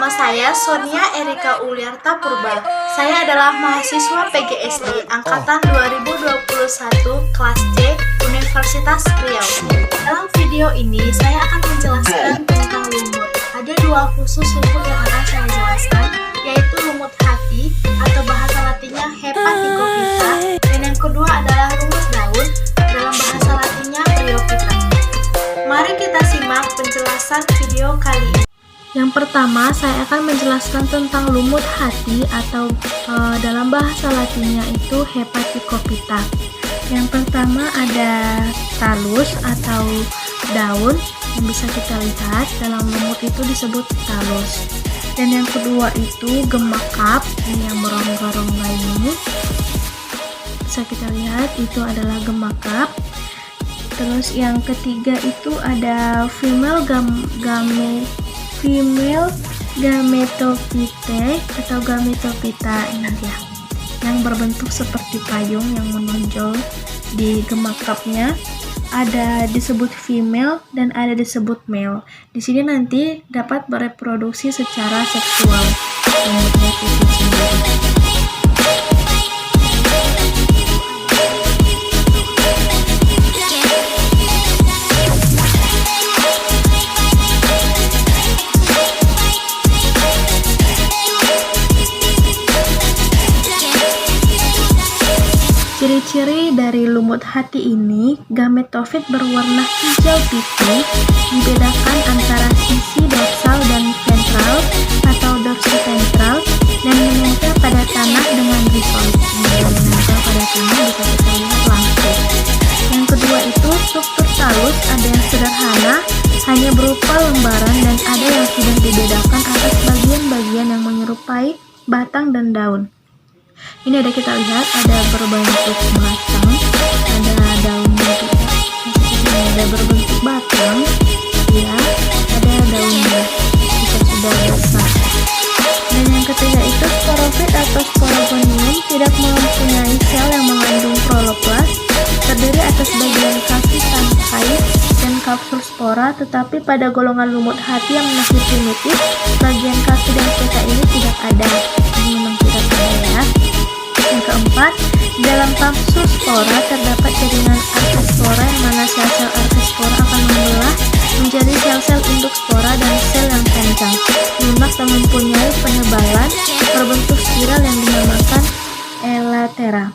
Nama saya Sonia Erika Uliarta Purba. Saya adalah mahasiswa PGSD Angkatan 2021 kelas C Universitas Riau. Dalam video ini saya akan menjelaskan tentang lumut. Ada dua khusus lumut yang akan saya jelaskan, yaitu lumut hati atau bahasa latinnya Hepaticophyta, dan yang kedua adalah lumut daun, dalam bahasa latinnya Bryophyta. Mari kita simak penjelasan video kali ini. Yang pertama, saya akan menjelaskan tentang lumut hati atau dalam bahasa latinnya itu Hepaticophyta. Yang pertama ada talus atau daun yang bisa kita lihat, dalam lumut itu disebut talus. Dan yang kedua itu gemakap yang berongga-rongga ini, bisa kita lihat itu adalah gemakap. Terus yang ketiga itu ada female gametophytae atau gametophyta ini ya, yang berbentuk seperti payung yang menonjol di gemakapnya. Ada disebut female dan ada disebut male. Di sini nanti dapat bereproduksi secara seksual. Lumutnya itu sendiri. Ciri-ciri dari lumut hati ini, gametofit berwarna hijau pipi, dibedakan antara sisi dorsal dan ventral atau dorsiventral, dan menempel pada tanah dengan rizoid. Menempel pada tanah bisa kita lihat langsung. Yang kedua itu struktur talus, ada yang sederhana, hanya berupa lembaran, dan ada yang sudah dibedakan atas bagian-bagian yang menyerupai batang dan daun. Ini ada kita lihat, ada berbentuk batang, ada daunnya juga, ada berbentuk batang, ya, ada daunnya, bisa sudah besar. Dan yang ketiga itu sporofit atau sporogonium tidak mempunyai sel yang mengandung kloroplas, terdiri atas bagian kaki, tangkai, dan kapsul spora, tetapi pada golongan lumut hati yang masih primitif, bagian kaki dan peta ini tidak ada. Ini memang tidak ada ya. Yang keempat, dalam kapsul spora terdapat jaringan artespora yang mana sel-sel artespora akan membelah menjadi sel-sel induk spora dan sel yang panjang, lunak dan mempunyai penebalan berbentuk spiral yang dinamakan elatera.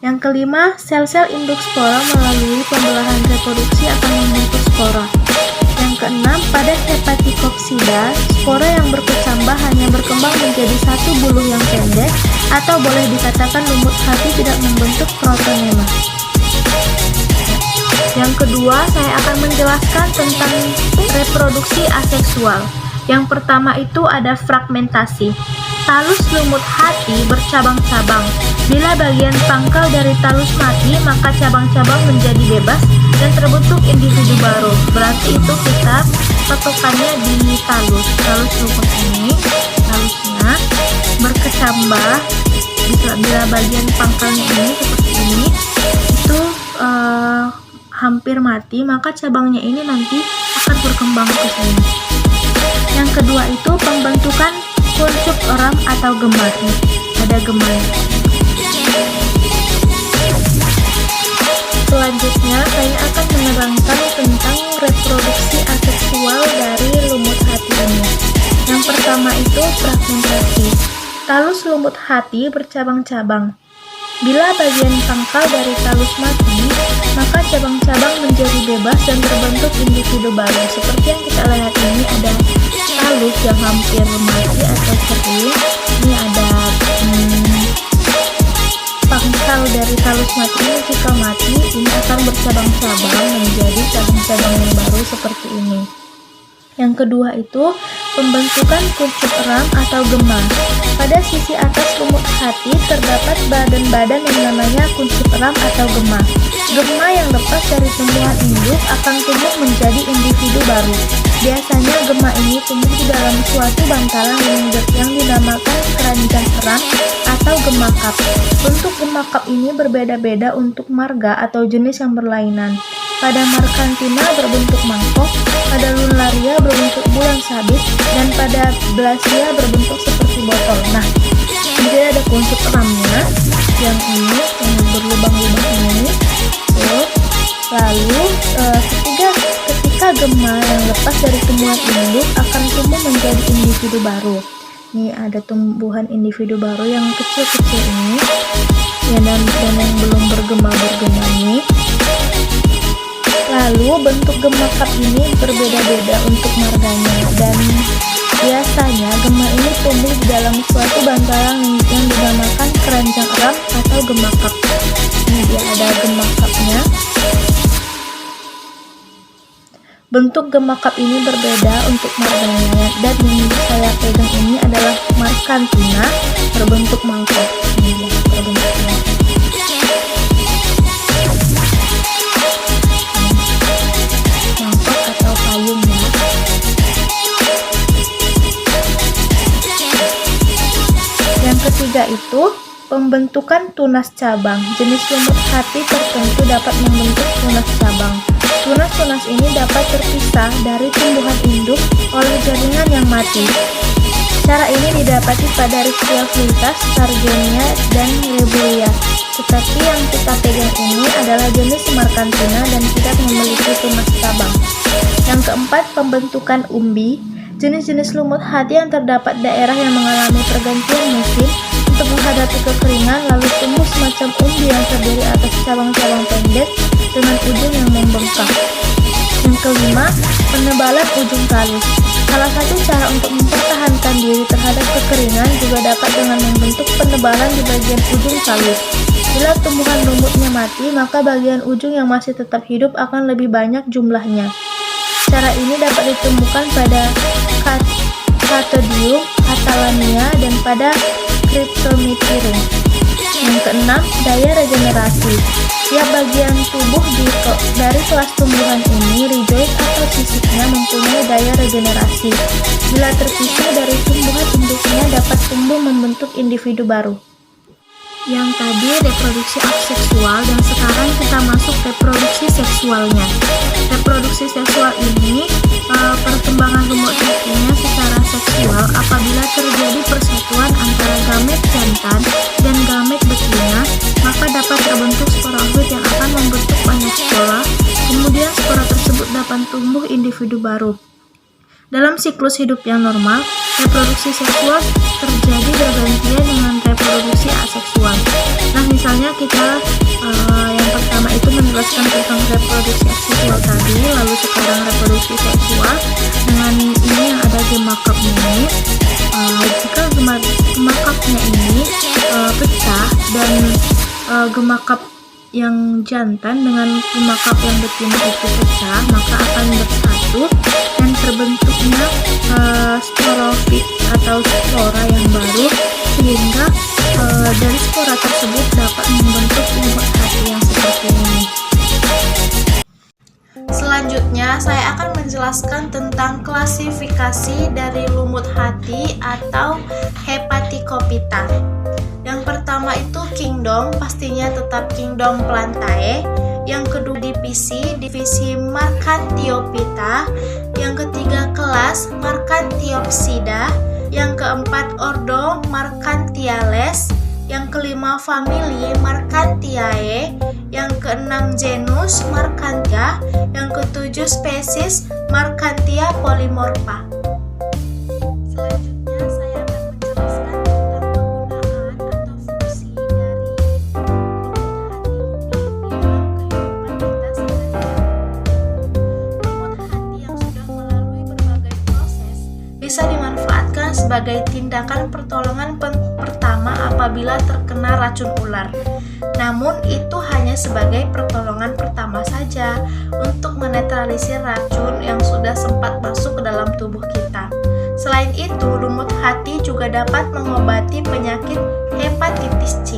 Yang kelima, sel-sel induk spora melalui pembelahan reproduksi akan membentuk spora. Yang keenam, pada Hepaticopsida, spora yang berkecambah hanya berkembang menjadi satu buluh yang pendek, atau boleh dikatakan lumut hati tidak membentuk protonema. Yang kedua, saya akan menjelaskan tentang reproduksi aseksual. Yang pertama itu ada fragmentasi. Talus lumut hati bercabang-cabang. Bila bagian pangkal dari talus mati, maka cabang-cabang menjadi bebas dan terbentuk individu baru. Berarti itu kita patokannya di talus. Talus lumut ini, talusnya berkecambah. Bila bagian pangkalnya ini seperti ini, itu hampir mati, maka cabangnya ini nanti akan berkembang ke sini. Yang kedua itu pembentukan kuncup eram atau gemar. Ada gemar. Selanjutnya saya akan menerangkan tentang reproduksi aseksual dari lumut hati ini. Yang pertama itu fragmentasi. Talus lumut hati bercabang-cabang. Bila bagian pangkal dari talus mati, maka cabang-cabang menjadi bebas dan terbentuk individu baru. Seperti yang kita lihat ini, ada talus yang hampir mati atau kering. Ini ada pangkal dari talus mati ini, jika mati ini akan bercabang-cabang menjadi cabang-cabang yang baru seperti ini. Yang kedua itu pembentukan kuncup eram atau gemar. Pada sisi atas lumut hati terdapat badan-badan yang namanya kuncup eram atau gemar. Gemma yang lepas dari tumbuhan induk akan tumbuh menjadi individu baru. Biasanya gemma ini tumbuh di dalam suatu bantalan yang dinamakan keranjang eram atau gemakap. Bentuk gemakap ini berbeda-beda untuk marga atau jenis yang berlainan. pada Markantina berbentuk mangkok, pada Lunaria berbentuk bulan sabit, dan pada Blasia berbentuk seperti botol. Nah, jadi ada kuncup ramnya yang ini yang berlubang-lubang ini. Lalu ketika gema yang lepas dari tumbuhan induk akan tumbuh menjadi individu baru. Ini ada tumbuhan individu baru yang kecil-kecil ini, ya, dan yang belum bergema ini. Lalu bentuk gema kap ini berbeda-beda untuk marganya, dan biasanya gema ini tumbuh di dalam suatu bantalan yang dinamakan keranjang eram atau gema kap. Ini dia ada gema kapnya. Bentuk gema kap ini berbeda untuk marganya, dan yang saya pegang ini adalah Markantina berbentuk mangkok. Ini dia, berbentuk mangkok. Mangkok atau payung ya. Yang ketiga itu pembentukan tunas cabang. Jenis lumut hati tertentu dapat membentuk tunas cabang. Tunas-tunas ini dapat terpisah dari tumbuhan induk oleh jaringan yang mati. Cara ini didapati pada Ricciolata, Sargenia, dan Rebulia. Tetapi yang kita pegang ini adalah jenis Markantina dan tidak memiliki tunas cabang. Yang keempat, pembentukan umbi. Jenis-jenis lumut hati yang terdapat daerah yang mengalami pergantian musim untuk menghadapi kekeringan, lalu tumbuh semacam umbi yang terdiri atas cabang-cabang pendek dengan ujung yang membengkak. Yang kelima, penebalan ujung talus. Salah satu cara untuk mempertahankan diri terhadap kekeringan juga dapat dengan membentuk penebalan di bagian ujung talus. Bila tumbuhan lumutnya mati, maka bagian ujung yang masih tetap hidup akan lebih banyak jumlahnya. Cara ini dapat ditemukan pada Catodium, Catalania, dan pada Cryptomycerium. Yang keenam, daya regenerasi. Tiap bagian tubuh dari kelas tumbuhan ini, rhizoid atau sisiknya, mempunyai daya regenerasi. Bila terpisah dari tumbuhan induknya, dapat tumbuh membentuk individu baru. Yang tadi reproduksi aseksual, dan sekarang kita masuk reproduksi seksualnya. Reproduksi seksual ini perkembangan lumut hatinya secara seksual apabila terjadi persatuan antara gamet jantan dan gamet betina, maka dapat terbentuk sporozoid yang akan membentuk banyak spora. Kemudian spora tersebut dapat tumbuh individu baru. Dalam siklus hidup yang normal, reproduksi seksual terjadi bergantian dengan reproduksi aseksual. Nah, misalnya kita yang pertama itu menjelaskan tentang reproduksi aseksual tadi, lalu sekarang reproduksi seksual dengan ini yang ada gema kapnya ini. Jika gema kapnya ini pecah dan gema kap yang jantan dengan gema kap yang betina itu pecah, maka akan bersatu dan terbentuknya sporofit atau spora yang baru, sehingga dari spora tersebut dapat membentuk lumut hati yang seperti ini. Selanjutnya saya akan menjelaskan tentang klasifikasi dari lumut hati atau Hepaticophyta. Yang pertama itu kingdom, pastinya tetap kingdom Plantae. Yang kedua divisi Markanthiophyta. Yang ketiga kelas Markanthiopsida. Yang keempat ordo Markanthiales. Yang kelima famili Markanthiae. Yang keenam genus Markanthia. Yang ketujuh spesies Markanthia polymorpha. Selanjutnya saya akan menjelaskan tentang penggunaan atau fungsi dari lumut hati ini di dalam kehidupan kita sehari-hari. Lumut hati yang sudah melalui berbagai proses bisa dimanfaatkan sebagai tindakan pertolongan pertama apabila terkena racun ular. Namun itu hanya sebagai pertolongan pertama saja untuk menetralisir racun yang sudah sempat masuk ke dalam tubuh kita. Selain itu, lumut hati juga dapat mengobati penyakit hepatitis C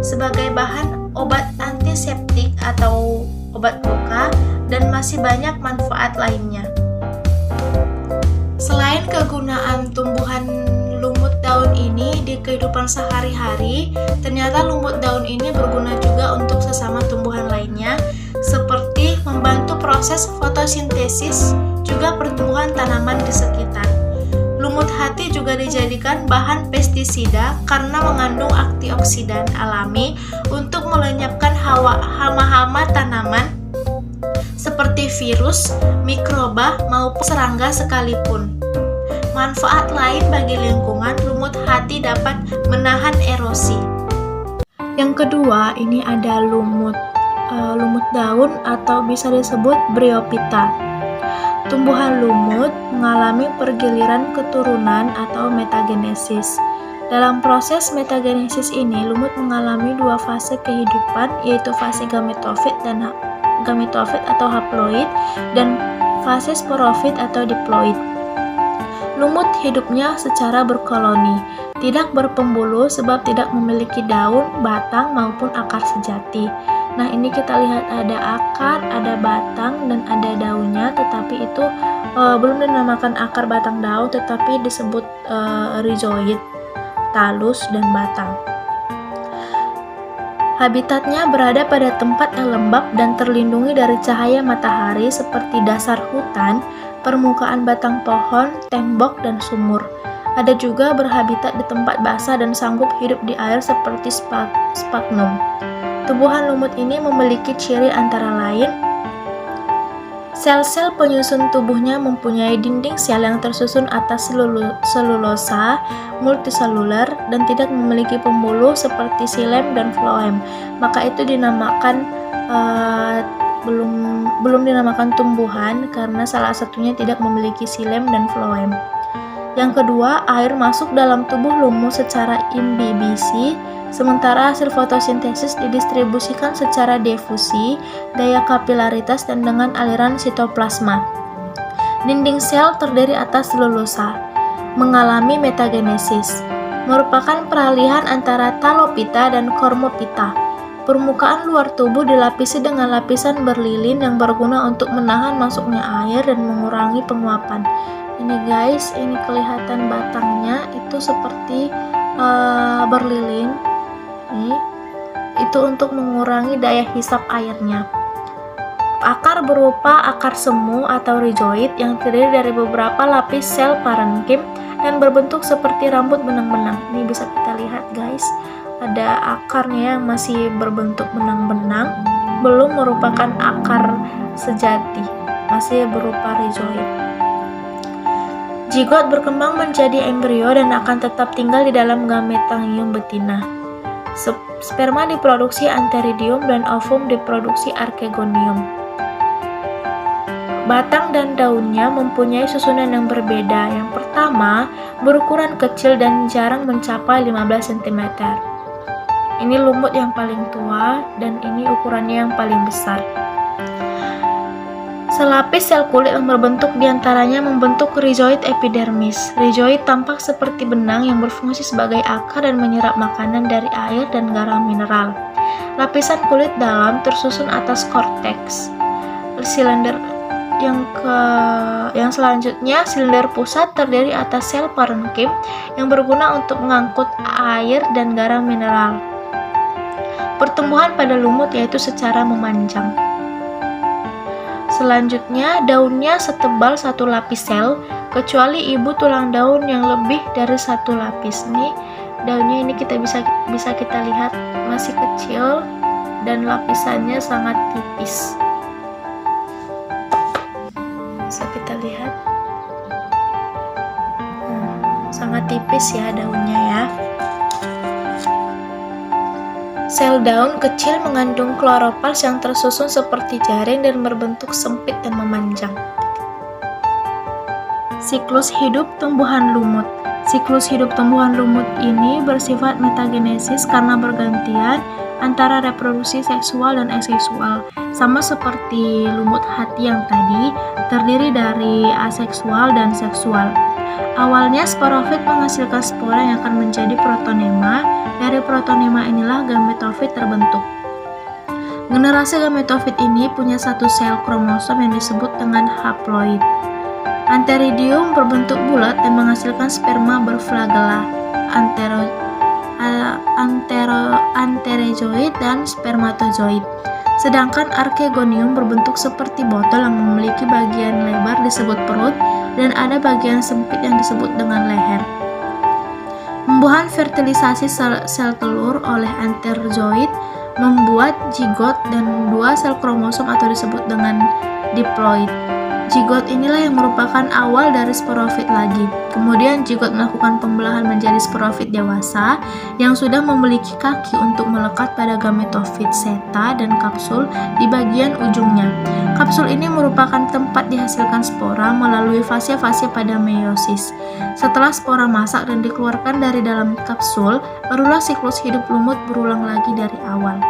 sebagai bahan obat antiseptik atau obat luka, dan masih banyak manfaat lainnya. Selain kegunaan tumbuhan lumut daun ini di kehidupan sehari-hari, ternyata lumut daun ini berguna juga untuk sesama tumbuhan lainnya, seperti membantu proses fotosintesis juga pertumbuhan tanaman di sekitar. Lumut hati juga dijadikan bahan pestisida karena mengandung antioksidan alami untuk melenyapkan hama-hama tanaman seperti virus, mikroba, maupun serangga sekalipun. Manfaat lain bagi lingkungan, lumut hati dapat menahan erosi. Yang kedua, ini ada lumut daun atau bisa disebut Bryophyta. Tumbuhan lumut mengalami pergiliran keturunan atau metagenesis. Dalam proses metagenesis ini, lumut mengalami dua fase kehidupan, yaitu fase gametofit atau haploid dan fase sporofit atau diploid. Lumut hidupnya secara berkoloni, tidak berpembuluh sebab tidak memiliki daun, batang maupun akar sejati. Nah, ini kita lihat ada akar, ada batang, dan ada daunnya, tetapi itu belum dinamakan akar, batang, daun, tetapi disebut rhizoid, talus, dan batang. Habitatnya berada pada tempat yang lembab dan terlindungi dari cahaya matahari seperti dasar hutan, permukaan batang pohon, tembok, dan sumur. Ada juga berhabitat di tempat basah dan sanggup hidup di air seperti sphagnum. Tumbuhan lumut ini memiliki ciri antara lain: sel-sel penyusun tubuhnya mempunyai dinding sel yang tersusun atas selulosa multiseluler dan tidak memiliki pembuluh seperti xilem dan phloem. Maka itu dinamakan belum dinamakan tumbuhan karena salah satunya tidak memiliki xilem dan phloem. Yang kedua, air masuk dalam tubuh lumut secara imbibisi, sementara hasil fotosintesis didistribusikan secara difusi, daya kapilaritas, dan dengan aliran sitoplasma. Dinding sel terdiri atas selulosa, mengalami metagenesis, merupakan peralihan antara Talophyta dan Chormophyta. Permukaan luar tubuh dilapisi dengan lapisan berlilin yang berguna untuk menahan masuknya air dan mengurangi penguapan. Ini guys, ini kelihatan batangnya itu seperti berlilin. Itu untuk mengurangi daya hisap airnya. Akar berupa akar semu atau rhizoid yang terdiri dari beberapa lapis sel parenkim dan berbentuk seperti rambut benang-benang. Ini bisa kita lihat guys, ada akarnya yang masih berbentuk benang-benang, belum merupakan akar sejati, masih berupa rhizoid. Zigot berkembang menjadi embrio dan akan tetap tinggal di dalam gametangium betina. Sperma diproduksi antheridium dan ovum diproduksi archegonium. Batang dan daunnya mempunyai susunan yang berbeda. Yang pertama, berukuran kecil dan jarang mencapai 15 cm. Ini lumut yang paling tua dan ini ukurannya yang paling besar. Selapis sel kulit yang berbentuk diantaranya membentuk rhizoid epidermis. Rhizoid tampak seperti benang yang berfungsi sebagai akar dan menyerap makanan dari air dan garam mineral. Lapisan kulit dalam tersusun atas korteks. Silinder yang selanjutnya, silinder pusat terdiri atas sel parenkim yang berguna untuk mengangkut air dan garam mineral. Pertumbuhan pada lumut yaitu secara memanjang. Selanjutnya, daunnya setebal satu lapis sel, kecuali ibu tulang daun yang lebih dari satu lapis. Ini daunnya ini kita bisa kita lihat masih kecil dan lapisannya sangat tipis. Bisa kita lihat, sangat tipis ya daunnya ya. Sel daun kecil mengandung kloroplas yang tersusun seperti jaring dan berbentuk sempit dan memanjang. Siklus hidup tumbuhan lumut. Siklus hidup tumbuhan lumut ini bersifat metagenesis karena bergantian antara reproduksi seksual dan aseksual. Sama seperti lumut hati yang tadi, terdiri dari aseksual dan seksual. Awalnya sporofit menghasilkan spora yang akan menjadi protonema. Dari protonema inilah gametofit terbentuk. Generasi gametofit ini punya satu sel kromosom yang disebut dengan haploid. Antheridium berbentuk bulat dan menghasilkan sperma berflagella, anterozoid dan spermatozoid. Sedangkan Archegonium berbentuk seperti botol yang memiliki bagian lebar disebut perut dan ada bagian sempit yang disebut dengan leher. Pembuahan fertilisasi sel telur oleh enterozoid membuat zigot dan dua sel kromosom atau disebut dengan diploid. Zigot inilah yang merupakan awal dari sporofit lagi. Kemudian zigot melakukan pembelahan menjadi sporofit dewasa yang sudah memiliki kaki untuk melekat pada gametofit seta dan kapsul di bagian ujungnya. Kapsul ini merupakan tempat dihasilkan spora melalui fase-fase pada meiosis. Setelah spora masak dan dikeluarkan dari dalam kapsul, barulah siklus hidup lumut berulang lagi dari awal.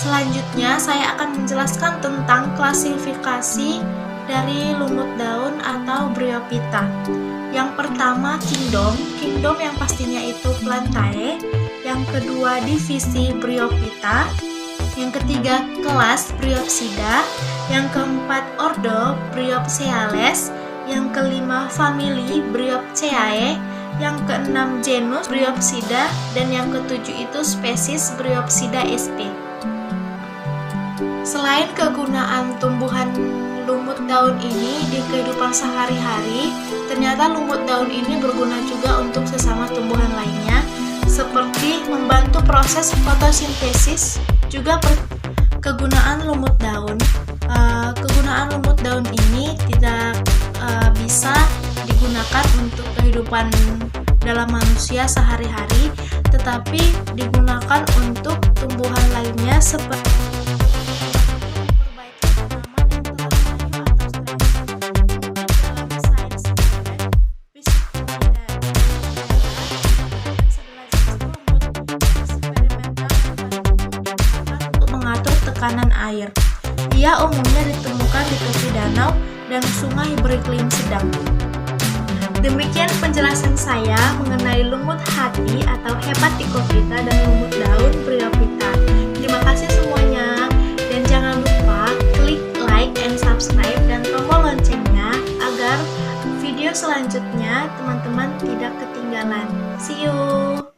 Selanjutnya, saya akan menjelaskan tentang klasifikasi dari lumut daun atau Bryophyta. Yang pertama, kingdom yang pastinya itu Plantae. Yang kedua, divisi Bryophyta. Yang ketiga, kelas Bryopsida. Yang keempat, ordo Bryopseales. Yang kelima, famili Bryopceae. Yang keenam, genus Bryopsida. Dan yang ketujuh itu spesies Bryopsida sp. Selain kegunaan tumbuhan lumut daun ini di kehidupan sehari-hari, ternyata lumut daun ini berguna juga untuk sesama tumbuhan lainnya, seperti membantu proses fotosintesis. Juga kegunaan lumut daun. Kegunaan lumut daun ini tidak bisa digunakan untuk kehidupan dalam manusia sehari-hari, tetapi digunakan untuk tumbuhan lainnya seperti tekanan air. Ia umumnya ditemukan di tepi danau dan sungai beriklim sedang. Demikian penjelasan saya mengenai lumut hati atau Hepaticophyta dan lumut daun Bryophyta. Terima kasih semuanya, dan jangan lupa klik like and subscribe dan tombol loncengnya agar video selanjutnya teman-teman tidak ketinggalan. See you!